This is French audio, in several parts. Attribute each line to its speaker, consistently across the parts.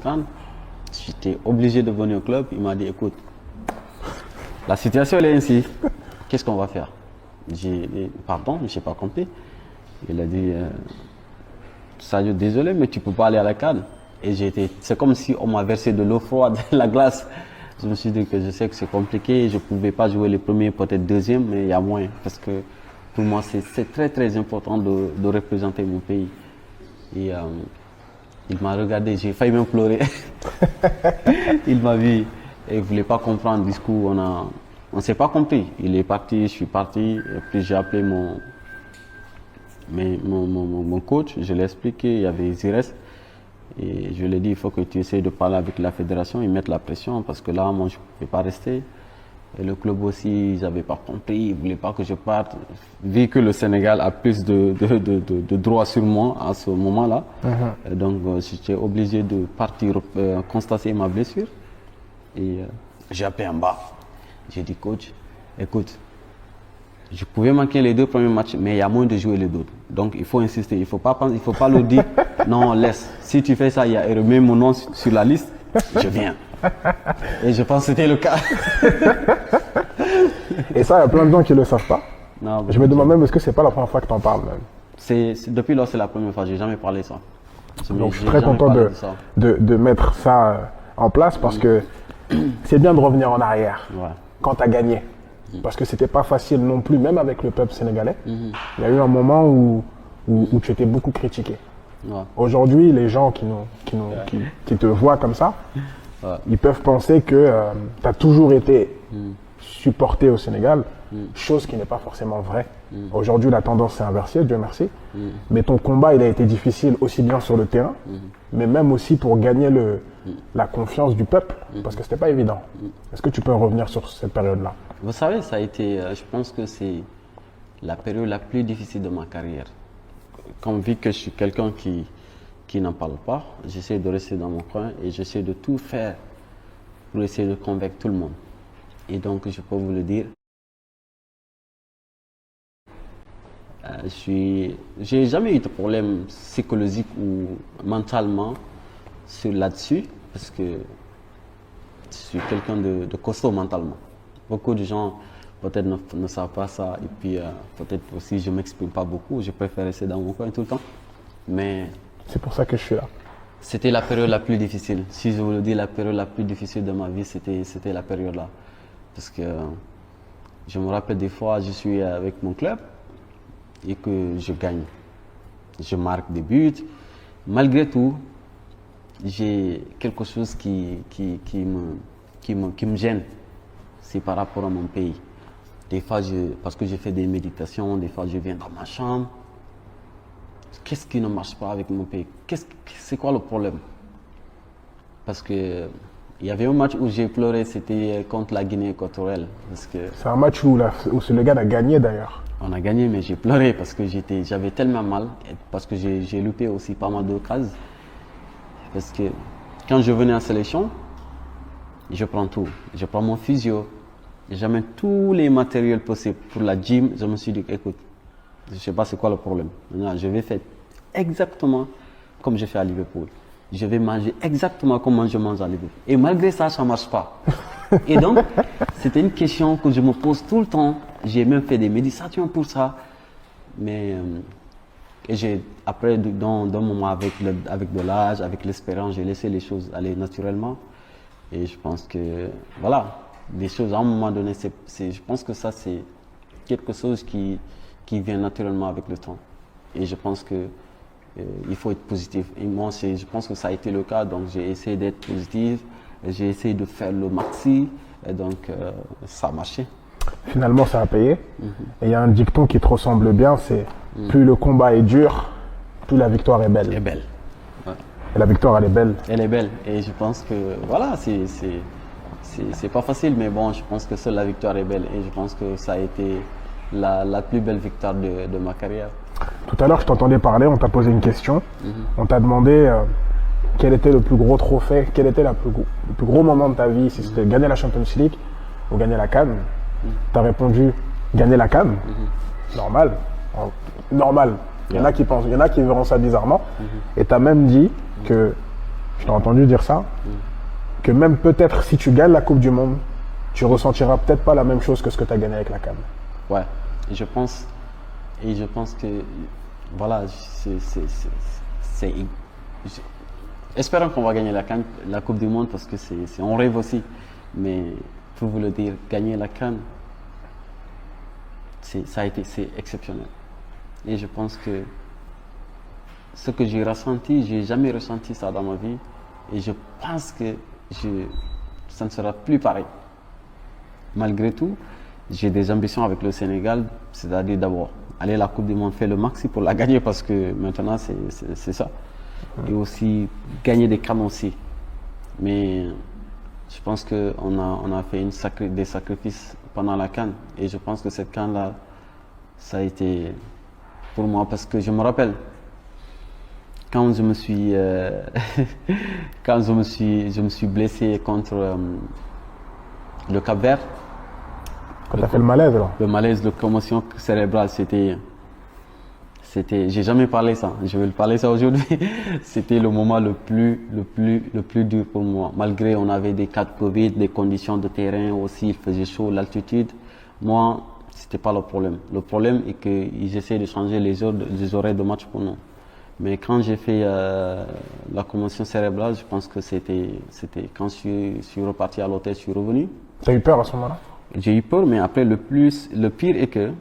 Speaker 1: CAN. J'étais obligé de venir au club. Il m'a dit, écoute, la situation elle est ainsi. Qu'est-ce qu'on va faire? J'ai dit, pardon, je n'ai pas compris. Il a dit, Sadio, désolé, mais tu ne peux pas aller à la CAN. Et c'est comme si on m'a versé de l'eau froide, la glace. Je me suis dit que je sais que c'est compliqué. Je ne pouvais pas jouer les premiers, peut-être deuxième, mais il y a moins. Parce que pour moi, c'est très très important de représenter mon pays. Et il m'a regardé, j'ai failli même pleurer. Il m'a vu et il ne voulait pas comprendre. Du coup, on ne s'est pas compris. Il est parti, je suis parti. Et puis j'ai appelé mon coach, je l'ai expliqué, il y avait Zires. Et je lui ai dit, il faut que tu essaies de parler avec la fédération, ils mettent la pression parce que là, moi, je ne pouvais pas rester. Et le club aussi, ils n'avaient pas compris, ils ne voulaient pas que je parte. Vu que le Sénégal a plus de droits sur moi à ce moment-là, donc j'étais obligé de partir constater ma blessure. Et j'ai appelé en bas. J'ai dit, coach, écoute, je pouvais manquer les 2 premiers matchs, mais il y a moins de jouer les autres. Donc il faut insister, il ne faut pas leur dire, non, laisse. Si tu fais ça, il y a remets mon nom sur la liste, je viens. Et je pense que c'était le cas.
Speaker 2: Et ça, il y a plein de gens qui ne le savent pas.
Speaker 1: Non,
Speaker 2: je me demande même, est-ce que ce n'est pas la première fois que tu en parles même?
Speaker 1: Depuis lors, c'est la première fois, je n'ai jamais parlé de ça.
Speaker 2: Donc je suis très content de mettre ça en place parce que c'est bien de revenir en arrière quand tu as gagné. Parce que c'était pas facile non plus, même avec le peuple sénégalais. Il y a eu un moment où tu étais beaucoup critiqué. Aujourd'hui, les gens qui te voient comme ça, ils peuvent penser que tu as toujours été supporté au Sénégal, chose qui n'est pas forcément vraie. Aujourd'hui, la tendance s'est inversée, Dieu merci. Mais ton combat, il a été difficile aussi bien sur le terrain, mais même aussi pour gagner la confiance du peuple, parce que c'était pas évident. Est-ce que tu peux revenir sur cette période-là?
Speaker 1: Vous savez, ça a été, je pense que c'est la période la plus difficile de ma carrière. Comme vu que je suis quelqu'un qui n'en parle pas, j'essaie de rester dans mon coin et j'essaie de tout faire pour essayer de convaincre tout le monde. Et donc, je peux vous le dire, j'ai jamais eu de problème psychologique ou mentalement là-dessus, parce que je suis quelqu'un de costaud mentalement. Beaucoup de gens peut-être ne savent pas ça, et puis peut-être aussi je ne m'exprime pas beaucoup, je préfère rester dans mon coin tout le temps. Mais
Speaker 2: c'est pour ça que je suis là.
Speaker 1: C'était la période la plus difficile. Si je vous le dis, la période la plus difficile de ma vie, c'était la période-là. Parce que je me rappelle des fois, je suis avec mon club et que je gagne. Je marque des buts. Malgré tout, j'ai quelque chose qui me gêne. C'est par rapport à mon pays. Des fois, parce que je fais des méditations, des fois je viens dans ma chambre. Qu'est-ce qui ne marche pas avec mon pays? C'est quoi le problème? Parce que il y avait un match où j'ai pleuré, c'était contre la Guinée équatoriale.
Speaker 2: C'est un match où le Sénégal a gagné d'ailleurs.
Speaker 1: On a gagné, mais j'ai pleuré parce que j'avais tellement mal, parce que j'ai loupé aussi pas mal d'occasions. Parce que quand je venais en sélection, je prends tout. Je prends mon physio, j'amène tous les matériels possibles pour la gym. Je me suis dit, écoute, je ne sais pas c'est quoi le problème. Maintenant, je vais faire exactement comme je fais à Liverpool. Je vais manger exactement comme je mange à Liverpool. Et malgré ça, ça ne marche pas. Et donc, c'était une question que je me pose tout le temps. J'ai même fait des méditations pour ça. Mais après, dans un moment avec de l'âge, avec l'espérance, j'ai laissé les choses aller naturellement. Et je pense que, voilà, des choses à un moment donné, je pense que ça, c'est quelque chose qui vient naturellement avec le temps. Et je pense que il faut être positif. Et moi, je pense que ça a été le cas. Donc, j'ai essayé d'être positif. J'ai essayé de faire le maxi. Et donc, ça a marché.
Speaker 2: Finalement, ça a payé. Et il y a un dicton qui te ressemble bien, c'est plus le combat est dur, plus la victoire est belle.
Speaker 1: Elle est belle. Ouais.
Speaker 2: Et la victoire, elle est belle.
Speaker 1: Elle est belle. Et je pense que, voilà, c'est pas facile, mais bon, je pense que seule la victoire est belle. Et je pense que ça a été la plus belle victoire de ma carrière.
Speaker 2: Tout à l'heure, je t'entendais parler, on t'a posé une question. On t'a demandé quel était le plus gros trophée, quel était le plus gros moment de ta vie, si c'était gagner la Champions League ou gagner la CAN. Tu as répondu gagner la CAN. Normal. Normal. Il y en a qui pensent, il y en a qui verront ça bizarrement. Et tu as même dit que Je t'ai entendu dire ça. Que même peut-être si tu gagnes la Coupe du Monde, tu ressentiras peut-être pas la même chose que ce que tu as gagné avec la CAN.
Speaker 1: Ouais, et je pense que, voilà, espérons qu'on va gagner la Coupe du Monde parce que on rêve aussi. Mais pour vous le dire, gagner la CAN, c'est exceptionnel. Et je pense que ce que j'ai ressenti, j'ai jamais ressenti ça dans ma vie. Et je pense que ça ne sera plus pareil. Malgré tout, j'ai des ambitions avec le Sénégal, c'est-à-dire d'abord aller à la Coupe du Monde, faire le maxi pour la gagner parce que maintenant c'est ça. Et aussi gagner des CAN aussi. Mais je pense qu'on a fait des sacrifices pendant la CAN. Et je pense que cette CAN-là, ça a été pour moi parce que je me rappelle quand je me suis blessé contre le Cap-Vert.
Speaker 2: Quand tu as fait le malaise là.
Speaker 1: Le malaise de commotion cérébrale, c'était, j'ai jamais parlé ça. Je vais le parler ça aujourd'hui. C'était le moment le plus dur pour moi. Malgré on avait des cas de Covid, des conditions de terrain aussi, il faisait chaud, l'altitude. Moi, c'était pas le problème. Le problème est qu'ils essaient de changer les horaires de match pour nous. Mais quand j'ai fait la commotion cérébrale, je pense que c'était quand je suis reparti à l'hôtel, je suis revenu.
Speaker 2: Tu as eu peur à ce moment-là?
Speaker 1: J'ai eu peur, mais après le pire est que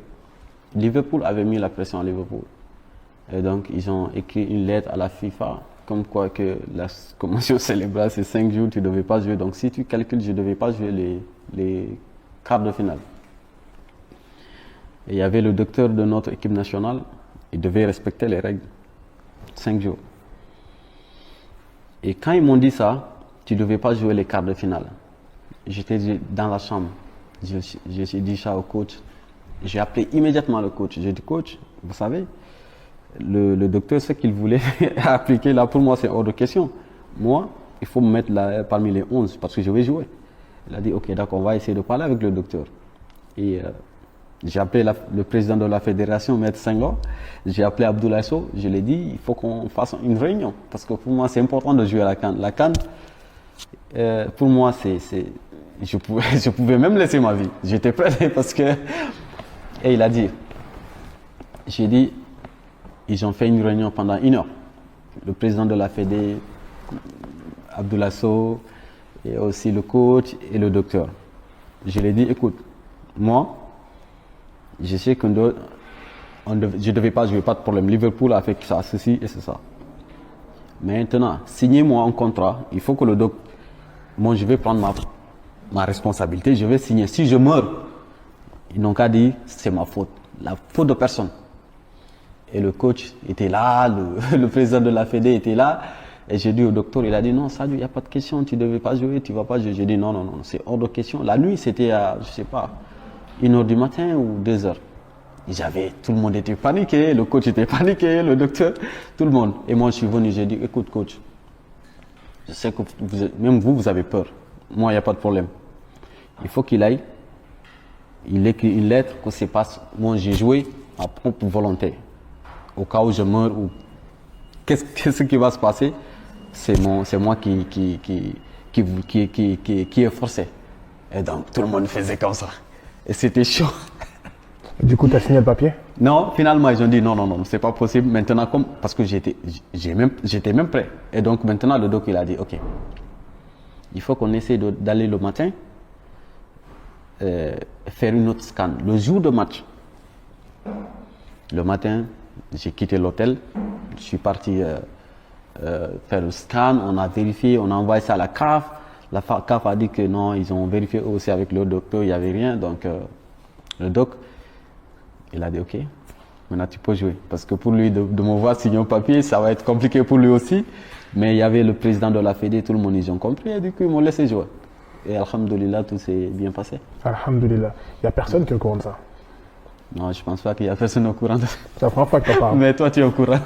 Speaker 1: Liverpool avait mis la pression à Liverpool. Et donc ils ont écrit une lettre à la FIFA comme quoi que la commotion cérébrale c'est 5 jours, tu ne devais pas jouer. Donc si tu calcules, je ne devais pas jouer les quarts de finale. Et il y avait le docteur de notre équipe nationale, il devait respecter les règles. 5 jours. Et quand ils m'ont dit ça, tu ne devais pas jouer les quarts de finale. J'étais dans la chambre. J'ai dit ça au coach. J'ai appelé immédiatement le coach. J'ai dit, coach, vous savez, le docteur, ce qu'il voulait appliquer là, pour moi, c'est hors de question. Moi, il faut me mettre là, parmi les 11 parce que je vais jouer. Il a dit, ok, d'accord, on va essayer de parler avec le docteur. Et j'ai appelé le président de la fédération, Maître Senghor. J'ai appelé Abdoulaye Sow. Je lui ai dit, il faut qu'on fasse une réunion. Parce que pour moi, c'est important de jouer à la CAN. La CAN, pour moi, je pouvais même laisser ma vie. J'étais prêt parce que... Et il a dit, j'ai dit, ils ont fait une réunion pendant 1 heure. Le président de la fédé, Abdoulaye Sow, et aussi le coach et le docteur. Je lui ai dit, écoute, moi, je sais que je ne devais pas jouer, pas de problème. Liverpool a fait ça, ceci et c'est ça. Maintenant, signez-moi un contrat. Il faut que le doc... Moi, je vais prendre ma responsabilité. Je vais signer. Si je meurs, ils n'ont qu'à dire c'est ma faute. La faute de personne. Et le coach était là, le président de la Fédé était là. Et j'ai dit au docteur, il a dit non, Sadio, il n'y a pas de question, tu ne devais pas jouer, tu ne vas pas jouer. J'ai dit non, c'est hors de question. La nuit, c'était à, je ne sais pas, 1h du matin ou 2h. Tout le monde était paniqué, le coach était paniqué, le docteur, tout le monde. Et moi, je suis venu, j'ai dit, écoute, coach, je sais que même vous avez peur. Moi, il n'y a pas de problème. Il faut qu'il aille. Il écrit une lettre que c'est pas. Moi, j'ai joué à propre volonté. Au cas où je meurs ou qu'est-ce qui va se passer, c'est moi qui est forcé. Et donc, tout le monde faisait comme ça. Et c'était chaud.
Speaker 2: Du coup, tu as signé le papier?
Speaker 1: Non, finalement, ils ont dit non, c'est pas possible. Maintenant, parce que j'étais même prêt. Et donc, maintenant, le doc, il a dit, ok, il faut qu'on essaie d'aller le matin, faire une autre scan. Le jour de match, le matin, j'ai quitté l'hôtel, je suis parti faire le scan, on a vérifié, on a envoyé ça à la CAF. La CAF a dit que non, ils ont vérifié aussi avec le docteur, il n'y avait rien. Donc, le doc, il a dit ok, maintenant tu peux jouer. Parce que pour lui, de me voir signer un papier, ça va être compliqué pour lui aussi. Mais il y avait le président de la Fédé, tout le monde, ils ont compris. Et du coup, ils m'ont laissé jouer. Et alhamdoulilah, tout s'est bien passé.
Speaker 2: Alhamdoulilah. Il n'y a personne qui est au courant de ça?
Speaker 1: Non, je ne pense pas qu'il y a personne au courant de ça.
Speaker 2: C'est la première fois que tu en parles.
Speaker 1: Mais toi, tu es au courant.